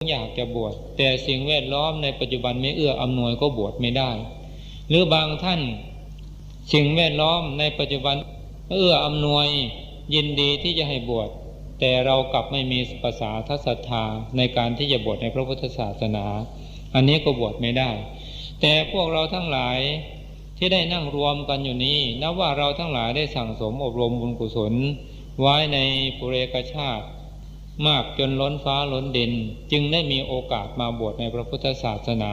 อยากจะบวชแต่สิ่งแวดล้อมในปัจจุบันไม่เอื้ออำนวยก็บวชไม่ได้หรือบางท่านสิ่งแวดล้อมในปัจจุบันเอื้ออำนวยยินดีที่จะให้บวชแต่เรากลับไม่มีภาษาทัศธาในการที่จะบวชในพระพุทธศาสนาอันนี้ก็บวชไม่ได้แต่พวกเราทั้งหลายที่ได้นั่งรวมกันอยู่นี้นับว่าเราทั้งหลายได้สั่งสมอบรมบุญกุศลไว้ในปุเรกชาติมากจนล้นฟ้าล้นดินจึงได้มีโอกาสมาบวชในพระพุทธศาสนา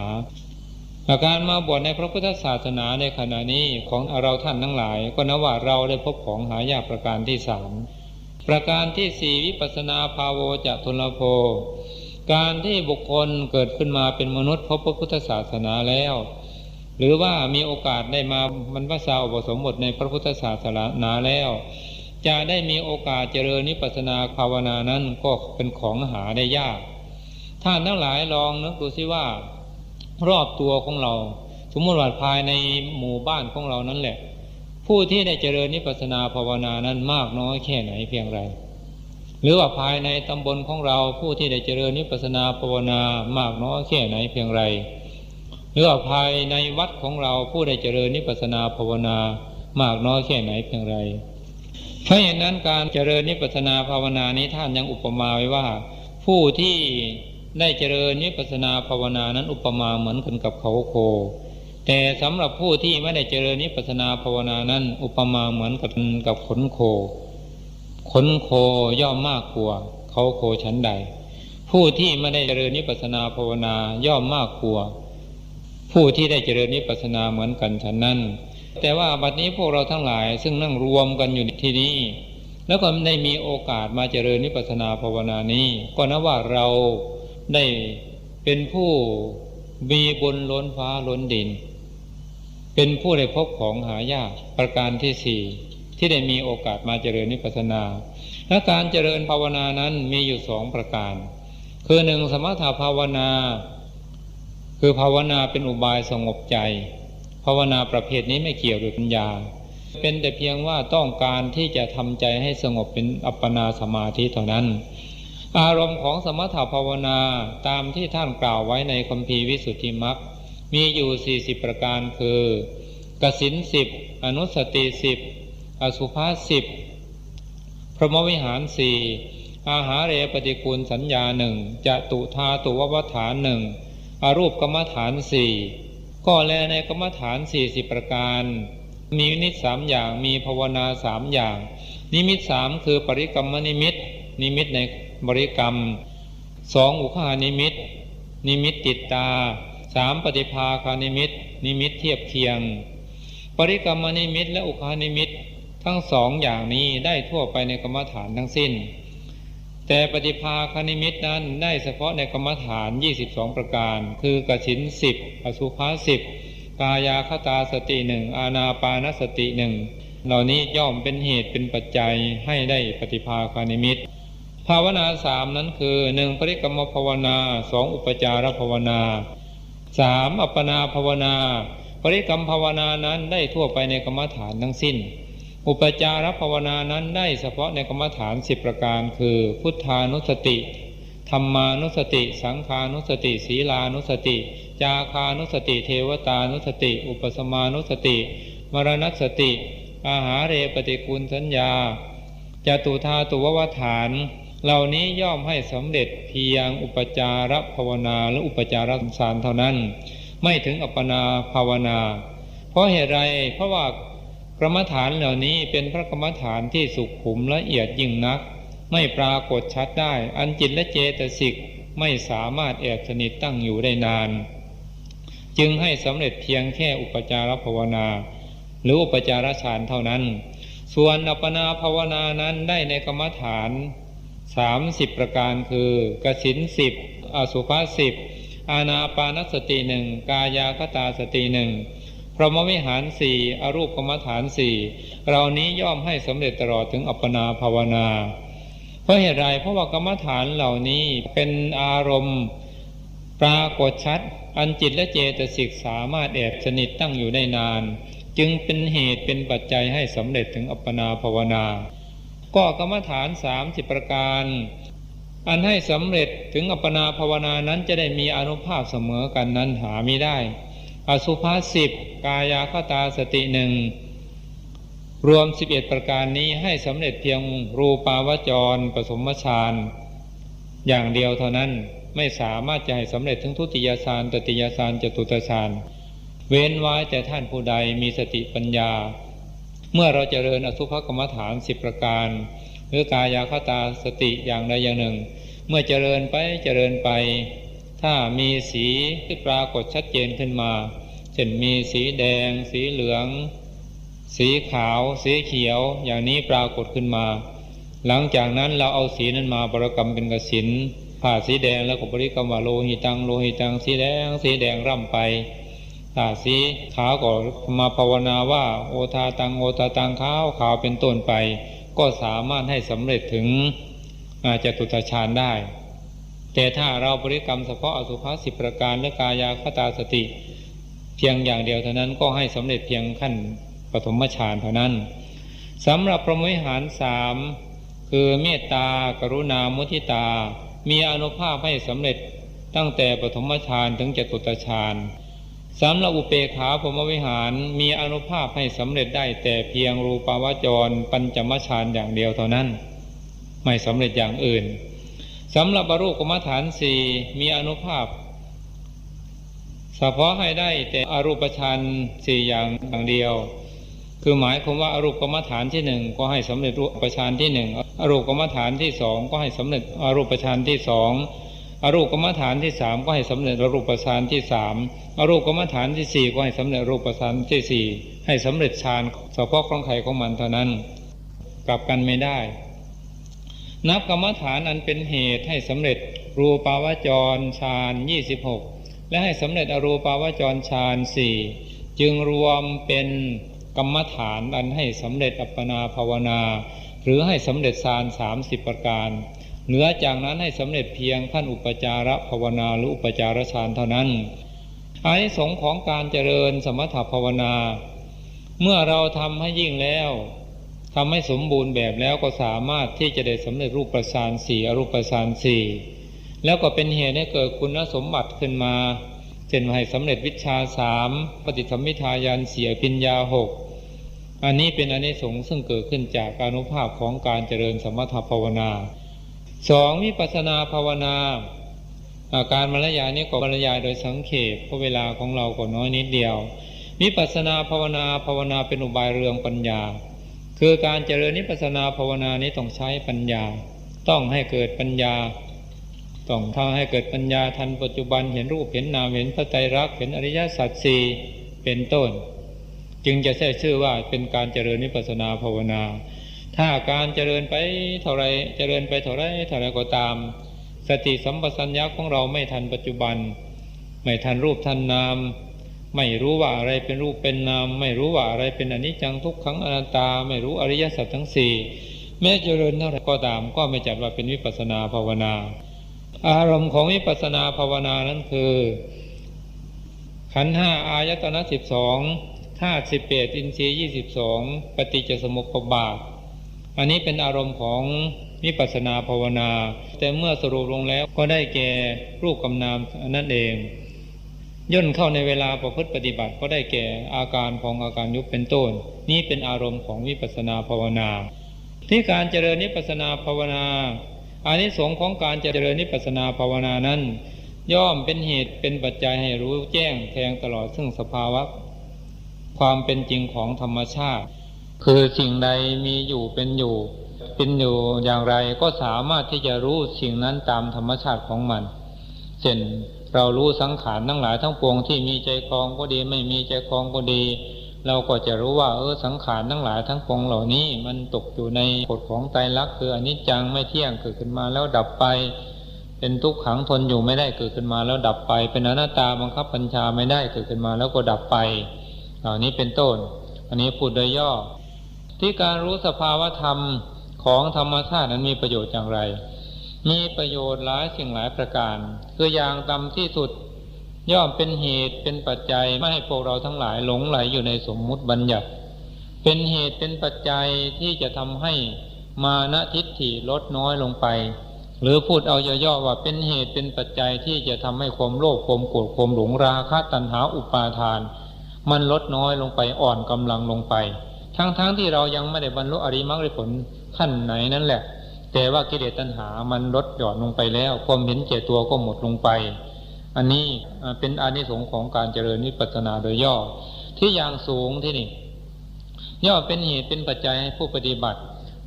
การมาบวชในพระพุทธศาสนาในขณะนี้ของเราท่านทั้งหลายก็นับว่าเราได้พบของหายากประการที่สามประการที่สี่วิปัสสนาภาโวจะทุลโภการที่บุคคลเกิดขึ้นมาเป็นมนุษย์พบพระพุทธศาสนาแล้วหรือว่ามีโอกาสได้มาบรรพชาอุปสมบทในพระพุทธศาสนาแล้วจะได้มีโอกาสเจริญวิปัสสนาภาวนานั้นก็เป็นของหาได้ยากท่านทั้งหลายลองนึกดูสิว่ารอบตัวของเราสมมติว่าภายในหมู่บ้านของเรานั้นแหละผู้ที่ได้เจริญวิปัสสนาภาวนานั้นมากน้อยแค่ไหนเพียงไรหรือว่าภายในตำบลของเราผู้ที่ได้เจริญวิปัสสนาภาวนามากน้อยแค่ไหนเพียงไรหรือว่าภายในวัดของเราผู้ได้เจริญวิปัสสนาภาวนามากน้อยแค่ไหนเพียงไรเพราะฉะนั้นการเจริญวิปัสสนาภาวนานี้ท่านยังอุปมาไว้ว่าผู้ที่ได้เจริญวิปัสสนาภาวนานั้นอุปมาเหมือนกันกับเขาโคแต่สำหรับผู้ที่ไม่ได้เจริญวิปัสสนาภาวนานั้นอุปมาเหมือนกับขนโคขนโคย่อมมากกว่าเขาโคชั้นใดผู้ที่ไม่ได้เจริญวิปัสสนาภาวนาย่อมมากกว่าผู้ที่ได้เจริญวิปัสสนาเหมือนกันฉันนั้นแต่ว่าบัดนี้พวกเราทั้งหลายซึ่งนั่งรวมกันอยู่ที่นี้แล้วก็ได้มีโอกาสมาเจริญวิปัสสนาภาวนานี้ก็นับว่าเราได้เป็นผู้มีบุญล้นฟ้าล้นดินเป็นผู้ได้พบของหายากประการที่สี่ที่ได้มีโอกาสมาเจริญวิปัสสนาและการเจริญภาวนานั้นมีอยู่สองประการคือหนึ่งสมถภาวนาคือภาวนาเป็นอุบายสงบใจภาวนาประเภทนี้ไม่เกี่ยวกับปัญญาเป็นแต่เพียงว่าต้องการที่จะทำใจให้สงบเป็นอัปปนาสมาธิเท่านั้นอารมณ์ของสมถภาวนาตามที่ท่านกล่าวไว้ในคัมภีร์วิสุทธิมรรคมีอยู่40ประการคือกสิณ10อนุสติ10อสุภา10พรหมวิหาร4อาหาเรปฏิกูลสัญญา1จตุธาตุววัฏฐาน1อรูปกรรมฐาน4ก็แลในกรรมฐาน40ประการมีนิมิต3อย่างมีภาวนา3อย่างนิมิต3คือปริกรรมนิมิตนิมิตในบริกรรม2อุคหานิมิตนิมิตติดตา3ปฏิภาคานิมิตนิมิตเทียบเคียงปริกรรมนิมิตและอุคหานิมิตทั้งสองอย่างนี้ได้ทั่วไปในกรรมฐานทั้งสิ้นแต่ปฏิภาคานิมิตนั้นได้เฉพาะในกรรมฐาน22ประการคือกสิณ10อสุภา10กายาคตาสติ1อานาปานสติ1เหล่านี้ย่อมเป็นเหตุเป็นปัจจัยให้ได้ปฏิภาคานิมิตภาวนา3นั้นคือ1ปริกรรมภาวนา2อุปจารภาวนา3อัปปนาภาวนาปริกรรมภาวนานั้นได้ทั่วไปในกรรมฐานทั้งสิ้นอุปจารภาวนานั้นได้เฉพาะในกรรมฐาน10ประการคือพุทธานุสติธัมมานุสติสังฆานุสติศีลานุสติจาคานุสติเทวตานุสติอุปสมานุสติมรณสติอาหาเรปฏิกูลสัญญาจตุธาตุววัฏฐานเหล่านี้ย่อมให้สำเร็จเพียงอุปจารภาวนาหรืออุปจารสารเท่านั้นไม่ถึงอัปปนาภาวนาเพราะเหตุไรเพราะว่ากรรมฐานเหล่านี้เป็นพระกรรมฐานที่สุขุมละเอียดยิ่งนักไม่ปรากฏชัดได้อันจิตและเจตสิกไม่สามารถแอบสนิทตั้งอยู่ได้นานจึงให้สำเร็จเพียงแค่อุปจารภาวนาหรืออุปจารฌานเท่านั้นส่วนอัปปนาภาวนานั้นได้ในกรรมฐาน30ประการคือกสิณ10อสุภา10อานาปานสติ1กายาคตาสติ1พรหมวิหาร4อรูปกรรมฐาน4เหล่านี้ย่อมให้สำเร็จตลอดถึงอัปปนาภาวนาเพราะเหตุไรเพราะว่ากรรมฐานเหล่านี้เป็นอารมณ์ปรากฏชัดอันจิตและเจตสิกสามารถแอบสนิทตั้งอยู่ได้นานจึงเป็นเหตุเป็นปัจจัยให้สำเร็จถึงอัปปนาภาวนาก็กรรมฐาน30ประการ อันให้สำเร็จถึงอัปปนาภาวนานั้นจะได้มีอานุภาพเสมอกันนั้นหาไม่ได้อสุภะ10กายคตาสติ1รวม11ประการนี้ให้สำเร็จเพียงรูปาวจรปฐมฌานอย่างเดียวเท่านั้นไม่สามารถจะให้สำเร็จถึงทุติยฌานตติยฌานจตุตฌานเว้นไว้แต่ท่านผู้ใดมีสติปัญญาเมื่อเราเจริญอสุภกรรมฐาน10ประการหรือกายคตาสติอย่างใดอย่างหนึ่งเมื่อเจริญไปถ้ามีสีที่ปรากฏชัดเจนขึ้นมาเช่นมีสีแดงสีเหลืองสีขาวสีเขียวอย่างนี้ปรากฏขึ้นมาหลังจากนั้นเราเอาสีนั้นมาบริกรรมเป็นกสิณผ่าสีแดงแล้วก็บริกรรมว่าโลหิตังโลหิตังสีแดงร่ำไปถ้าสีขาวก็มาภาวนาว่าโอทาตังโอทาตังขาวเป็นต้นไปก็สามารถให้สำเร็จถึงจตุตฌานได้แต่ถ้าเราบริกรรมเฉพาะอสุภะ10ประการและกายคตาสติเพียงอย่างเดียวเท่านั้นก็ให้สำเร็จเพียงขั้นปฐมฌานเท่านั้นสำหรับพรหมวิหาร3คือเมตตากรุณามุทิตามีอานุภาพให้สำเร็จตั้งแต่ปฐมฌานถึงจตุตฌานสำหรับอุเบกขาพรหมวิหารมีอานุภาพให้สำเร็จได้แต่เพียงรูปาวจรปัญจมฌานอย่างเดียวเท่านั้นไม่สำเร็จอย่างอื่นสำหรับอรูปกรรมฐาน4มีอานุภาพเฉพาะให้ได้แต่อรูปฌาน4อย่างเดียวคือหมายความว่าอรูปกรรมฐานที่1ก็ให้สำเร็จรูปฌานที่1อรูปกรรมฐานที่2ก็ให้สำเร็จอรูปฌานที่2อรูปกรรมฐานที่3ก็ให้สำเร็จอรูปฌานที่3อรูปกรรมฐานที่4ก็ให้สำเร็จรูปฌานที่4ให้สำเร็จฌานเฉพาะของใครของมันเท่านั้นกลับกันไม่ได้นับกรรมฐานอันเป็นเหตุให้สำเร็จรูปาวจรฌาน26และให้สำเร็จอรูปาวจรฌาน4จึงรวมเป็นกรรมฐานอันให้สำเร็จอัปปนาภาวนาหรือให้สำเร็จฌาน30ประการเหลือจากนั้นให้สำเร็จเพียงขั้นอุปจารภาวนาหรืออุปจารฌานเท่านั้นอานิสงส์ของการเจริญสมถภาวนาเมื่อเราทำให้ยิ่งแล้วทำให้สมบูรณ์แบบแล้วก็สามารถที่จะได้สำเร็จรูปฌาน4อรูปฌาน4แล้วก็เป็นเหตุให้เกิดคุณสมบัติขึ้นมาเช่นให้สำเร็จวิชชา3ปฏิสัมภิทาญาณ4อภิญญา6อันนี้เป็นอานิสงส์ซึ่งเกิดขึ้นจากอานุภาพของการเจริญสมถภาวนา2วิปัสสนาภาวนาการบรรยายนี้ก็บรรยายโดยสังเขปเพราะเวลาของเราก็น้อยนิดเดียววิปัสสนาภาวนาเป็นอุบายเรืองปัญญาคือการเจริญวิปัสสนาภาวนานี้ต้องใช้ปัญญาต้องให้เกิดปัญญาต้องทำให้เกิดปัญญาทันปัจจุบันเห็นรูปเห็นนามเห็นพระไตรลักษณ์เห็นอริยสัจ4เป็นต้นจึงจะใช้ชื่อว่าเป็นการเจริญวิปัสสนาภาวนาถ้าการเจริญไปเท่าไรก็ตามสติสัมปชัญญะของเราไม่ทันปัจจุบันไม่ทันรูปทันนามไม่รู้ว่าอะไรเป็นรูปเป็นนามไม่รู้ว่าอะไรเป็นอนิจจังทุกขังอนัตตาไม่รู้อริยสัจทั้ง4แม้เจริญเท่าไรก็ตามก็ไม่จัดว่าเป็นวิปัสสนาภาวนาอารมณ์ของวิปัสสนาภาวนานั้นคือขันธ์5อายตนะ12ธาตุ18อินทรีย์22ปฏิจจสมุปบาทอันนี้เป็นอารมณ์ของวิปัสสนาภาวนาแต่เมื่อสรุปลงแล้วก็ได้แก่รูปกับนามนั่นเองย่นเข้าในเวลาประพฤติปฏิบัติก็ได้แก่อาการของอาการยุบเป็นต้นนี้เป็นอารมณ์ของวิปัสสนาภาวนาที่การเจริญวิปัสสนาภาวนาอานิสงส์ของการเจริญวิปัสสนาภาวนานั้นย่อมเป็นเหตุเป็นปัจจัยให้รู้แจ้งแทงตลอดซึ่งสภาวะความเป็นจริงของธรรมชาติคือสิ่งใดมีอยู่เป็นอยู่อย่างไรก็สามารถที่จะรู้สิ่งนั้นตามธรรมชาติของมันเช่นเรารู้สังขารทั้งหลายทั้งปวงที่มีใจครองก็ดีไม่มีใจครองก็ดีเราก็จะรู้ว่าสังขารทั้งหลายทั้งปวงเหล่านี้มันตกอยู่ในกฎของไตรลักษณ์คืออนิจจังไม่เที่ยงเกิดขึ้นมาแล้วดับไปเป็นทุกขังทนอยู่ไม่ได้เกิดขึ้นมาแล้วดับไปเป็นอนัตตาบังคับบัญชาไม่ได้เกิดขึ้นมาแล้วก็ดับไปเหล่านี้เป็นต้นอันนี้พูดโดยย่อที่การรู้สภาวธรรมของธรรมชาตินั้นมีประโยชน์อย่างไรมีประโยชน์หลายสิ่งหลายประการคืออย่างต่ำที่สุดย่อมเป็นเหตุเป็นปัจจัยไม่ให้พวกเราทั้งหลายหลงไหลอยู่ในสมมุติบัญญัติเป็นเหตุเป็นปัจจัยที่จะทำให้มานะทิฏฐิลดน้อยลงไป หรือพูดเอาย่อๆว่าเป็นเหตุเป็นปัจจัยที่จะทำให้ความโลภความโกรธความหลงราคะตัณหาอุปาทานมันลดน้อยลงไปอ่อนกำลังลงไปทั้งที่เรายังไม่ได้บรรลุอริยมรรคผลขั้นไหนนั่นแหละแต่ว่ากิเลสตัณหามันลดหย่อนลงไปแล้วความเห็นแก่ตัวก็หมดลงไปอันนี้เป็นอานิสงส์ของการเจริญวิปัสสนาโดยย่อที่อย่างสูงที่นี่ย่อเป็นเหตุเป็นปัจจัยให้ผู้ปฏิบัติ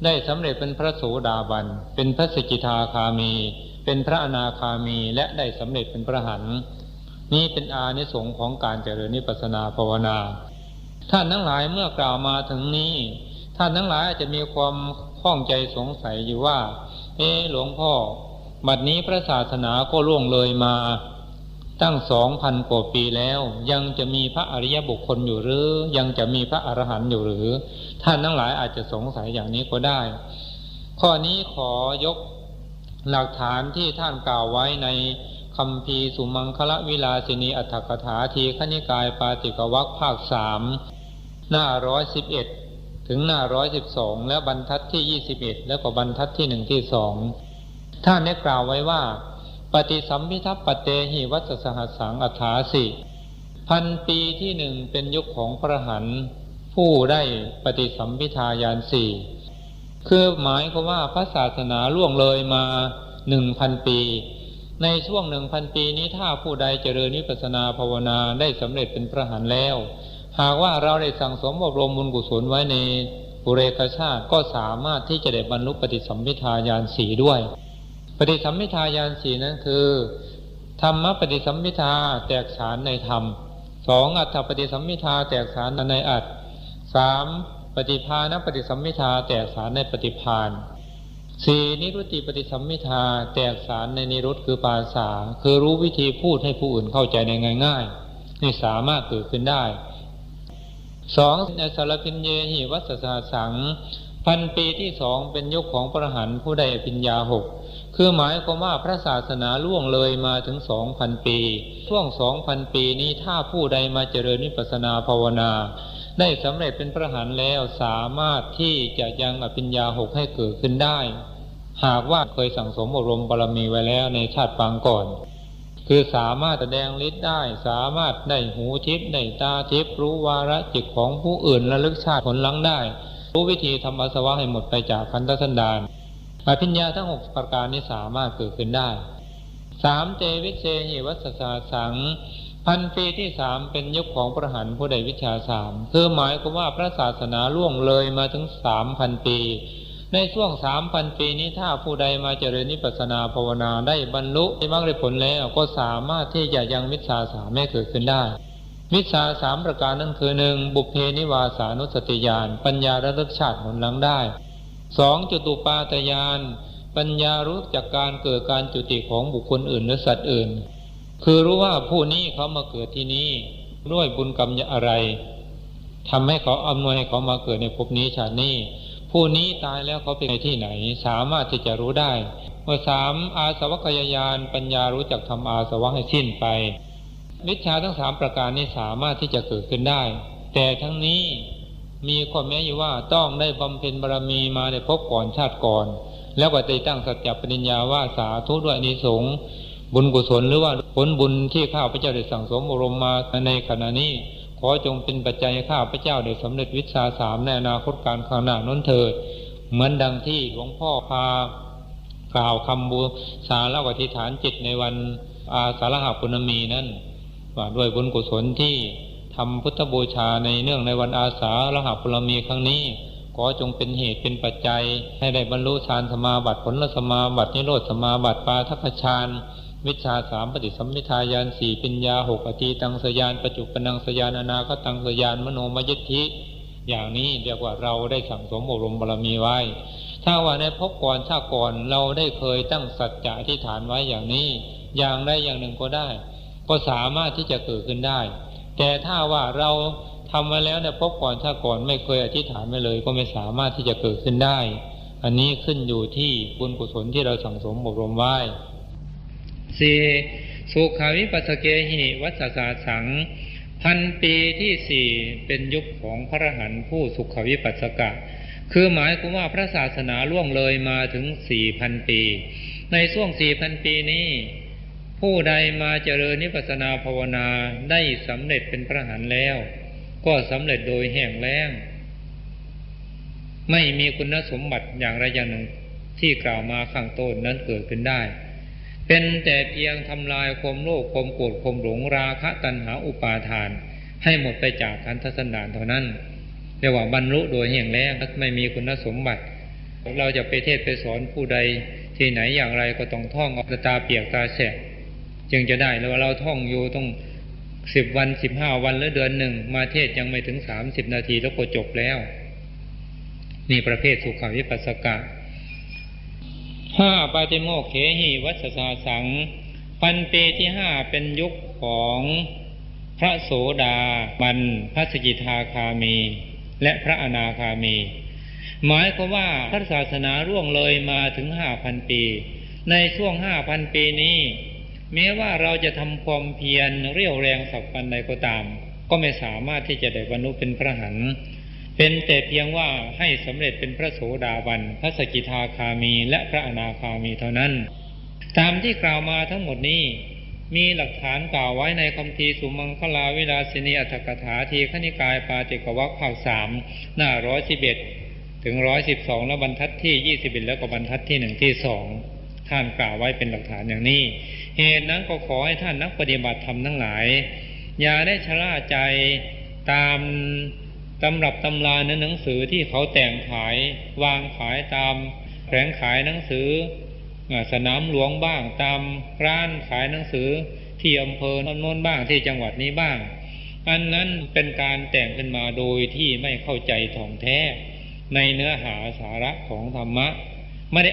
ได้สำเร็จเป็นพระโสดาบันเป็นพระสกิทาคามีเป็นพระอนาคามีและได้สำเร็จเป็นพระอรหันต์นี่เป็นอานิสงส์ของการเจริญวิปัสสนาภาวนาท่านทั้งหลายเมื่อกล่าวมาถึงนี้ท่านทั้งหลายอาจจะมีความข้องใจสงสัยอยู่ว่าหลวงพ่อบัดนี้พระศาสนาก็ล่วงเลยมาตั้ง 2,000 กว่าปีแล้วยังจะมีพระอริยบุคคลอยู่หรือยังจะมีพระอรหันต์อยู่หรือท่านทั้งหลายอาจจะสงสัยอย่างนี้ก็ได้ข้อนี้ขอยกหลักฐานที่ท่านกล่าวไว้ในคัมภีร์สุมังคลวิลาสินีอัตถกถาทีฆนิกายปาติกวรรคภาค 3หน้า111ถึงหน้า112และบรรทัดที่21แล้วก็บรรทัดที่1ที่2ท่านได้กล่าวไว้ว่าปฏิสัมภิทัปปเตหิวัสสหัสสังอัฏฐาสิพันปีที่หนึ่งเป็นยุคของพระอรหันต์ผู้ได้ปฏิสัมภิทาญาณสี่คือหมายความว่าพระศาสนาล่วงเลยมา 1,000 ปีในช่วง 1,000 ปีนี้ถ้าผู้ใดเจริญวิปัสสนาภาวนาได้สำเร็จเป็นพระอรหันต์แล้วหากว่าเราได้สั่งสมอบรมบุญกุศลไว้ในปุเรกชาติก็สามารถที่จะได้บรรลุปฏิสัมภิทาญาณสี่ด้วยปฏิสัมภิทาญาณสี่นั้นคือธรรมปฏิสัมภิทาแตกฉานในธรรม 2. อัตถปฏิสัมภิทาแตกฉานในอัตถ 3. ปฏิภาณปฏิสัมภิทาแตกฉานในปฏิภาณ 4. นิรุตติปฏิสัมภิทาแตกฉานในนิรุตคือภาษาคือรู้วิธีพูดให้ผู้อื่นเข้าใจได้ง่ายๆนี่สามารถเกิดขึ้นได้ 2. ในสารพิญเยหิวัสสหัสสังพันปีที่2เป็นยุคของพระอรหันต์ผู้ได้อภิญญา 6คือหมายความว่าพระศาสนาล่วงเลยมาถึง 2,000 ปีช่วง 2,000 ปีนี้ถ้าผู้ใดมาเจริญวิปัสสนาภาวนาได้สำเร็จเป็นพระอรหันต์แล้วสามารถที่จะยังอภิญญา 6ให้เกิดขึ้นได้หากว่าเคยสั่งสมอบรมบารมีไว้แล้วในชาติปางก่อนคือสามารถแสดงฤทธิ์ได้สามารถได้หูทิพย์ได้ตาทิพย์รู้วาระจิตของผู้อื่นระลึกชาติผลหลังได้รู้วิธีทำอาสวะให้หมดไปจากขันธสันดานอภิญญาทั้ง6ประการนี้สามารถเกิดขึ้นได้ 3. เตวิเชหิวัสสหัสสังพันปีที่3เป็นยุคของพระอรหันต์ผู้ได้วิชา3คือหมายความว่าพระศาสนาล่วงเลยมาถึง 3,000 ปีในช่วง 3,000 ปีนี้ถ้าผู้ใดมาเจริญวิปัสสนาภาวนาได้บรรลุมรรคผลแล้วก็สามารถที่จะยังวิชา3ให้เกิดขึ้นได้วิชา3ประการนั้นคือ 1. บุพเพนิวาสานุสติญาณปัญญาระลึกชาติผลหลังได้ 2. จตุปาตญาณปัญญารู้จักการเกิดการจุติของบุคคลอื่นหรือสัตว์อื่นคือรู้ว่าผู้นี้เขามาเกิดที่นี้ด้วยบุญกรรมอะไรทำให้เขาอำนวยให้เขามาเกิดในภพนี้ชาตินี้ผู้นี้ตายแล้วเขาเป็นที่ไหนสามารถที่จะรู้ได้ 3. อาสวัคยญาณปัญญารู้จักทำอาสวะให้สิ้นไปวิชาทั้ง3ประการนี้สามารถที่จะเกิดขึ้นได้แต่ทั้งนี้มีข้อแม้อยู่ว่าต้องได้บำเพ็ญบารมีมาในภพก่อนชาติก่อนแล้วก็ได้ตั้งสัจจปริญญาว่าสาธุด้วยอานิสงส์บุญกุศลหรือว่าผลบุญที่ข้าพเจ้าได้สั่งสมอบรมมาในขณะนี้ขอจงเป็นปัจจัยให้ข้าพเจ้าได้สำเร็จวิชา3ในอนาคตการข้างหน้านั้นเถิดเหมือนดังที่หลวงพ่อพากล่าวคำบูชาและอธิษฐานจิตในวันอาสาฬหปุณณมีนั้นว่าด้วยบุญกุศลที่ทำพุทธบูชาในเนื่องในวันอาสาฬหปุณณมีครั้งนี้ขอจงเป็นเหตุเป็นปัจจัยให้ได้บรรลุฌานสมาบัติผลสมาบัตินิโรธสมาบัติปาทัคฌานวิชา3ปฏิสัมภิทาญาณ4ปัญญา6อตีตังสยานปัจจุปนังสยานอนาคตังสยานมโนมยิทธิอย่างนี้เรียกว่าเราได้สั่งสมอบรมบารมีไว้ถ้าว่าในภพก่อนชาติก่อนเราได้เคยตั้งสัจจะอธิษฐานไว้อย่างนี้อย่างใดอย่างหนึ่งก็ได้ก็สามารถที่จะเกิดขึ้นได้แต่ถ้าว่าเราทำมาแล้วในภพก่อนชาติก่อนไม่เคยอธิษฐานไม่เลยก็ไม่สามารถที่จะเกิดขึ้นได้อันนี้ขึ้นอยู่ที่บุญกุศลที่เราสั่งสมอบรมไว้ 4. สุขาวิปัสสเกหิวัสสหัสสังพันปีที่4เป็นยุคของพระอรหันต์ผู้สุขวิปัสสกะคือหมายความว่าพระศาสนาล่วงเลยมาถึง 4,000 ปี ในช่วง 4,000 ปีนี้ผู้ใดมาเจริญวิปัสสนาภาวนาได้สำเร็จเป็นพระอรหันต์แล้วก็สำเร็จโดยแห้งแล้งไม่มีคุณสมบัติอย่างใดอย่างหนึ่งที่กล่าวมาข้างต้นนั้นเกิดขึ้นได้เป็นแต่เพียงทำลายความโลภความโกรธความหลงราคะตัณหาอุปาทานให้หมดไปจากขันธสันดานเท่านั้นเรียกว่าบรรลุโดยแห้งแล้งไม่มีคุณสมบัติเราจะไปเทศไปสอนผู้ใดที่ไหนอย่างไรก็ต้องท่องเอาตาเปียกตาแฉะจึงจะได้แล้วเราท่องอยู่ต้อง10 วัน15 วันหรือเดือนหนึ่งมาเทศยังไม่ถึง30 นาทีแล้วก็จบแล้วนี่ประเภทสุขวิปัสสกะ5ปาติโมกข์เขหิวัสสาสังพันปีที่ 5เป็นยุคของพระโสดาบันพระสกิทาคามีและพระอนาคามีหมายความว่าพระศาสนาล่วงเลยมาถึง 5,000 ปีในช่วง 5,000 ปีนี้แม้ว่าเราจะทำความเพียรเรี่ยวแรงสักปันใดก็ตามก็ไม่สามารถที่จะได้บรรลุเป็นพระอรหันต์เป็นแต่เพียงว่าให้สำเร็จเป็นพระโสดาบันพระสกิทาคามีและพระอนาคามีเท่านั้นตามที่กล่าวมาทั้งหมดนี้มีหลักฐานกล่าวไว้ในคัมภีร์สุมังคลาวิลาสินีอัตถกถาทีฆนิกายปาติกวรรคภาค 3หน้า111ถึง112และบรรทัดที่21แล้วก็บรรทัดที่1ที่2ท่านกล่าวไว้เป็นหลักฐานอย่างนี้เหตุนั้นก็ขอให้ท่านนักปฏิบัติธรรมทั้งหลายอย่าได้ชะล่าใจตามตำรับตำราในหนังสือที่เขาแต่งขายวางขายตามแผงขายหนังสือสนามหลวงบ้างตามร้านขายหนังสือที่อำเภอโน้นบ้างที่จังหวัดนี้บ้างอันนั้นเป็นการแต่งขึ้นมาโดยที่ไม่เข้าใจถ่องแท้ในเนื้อหาสาระของธรรมะไม่ได้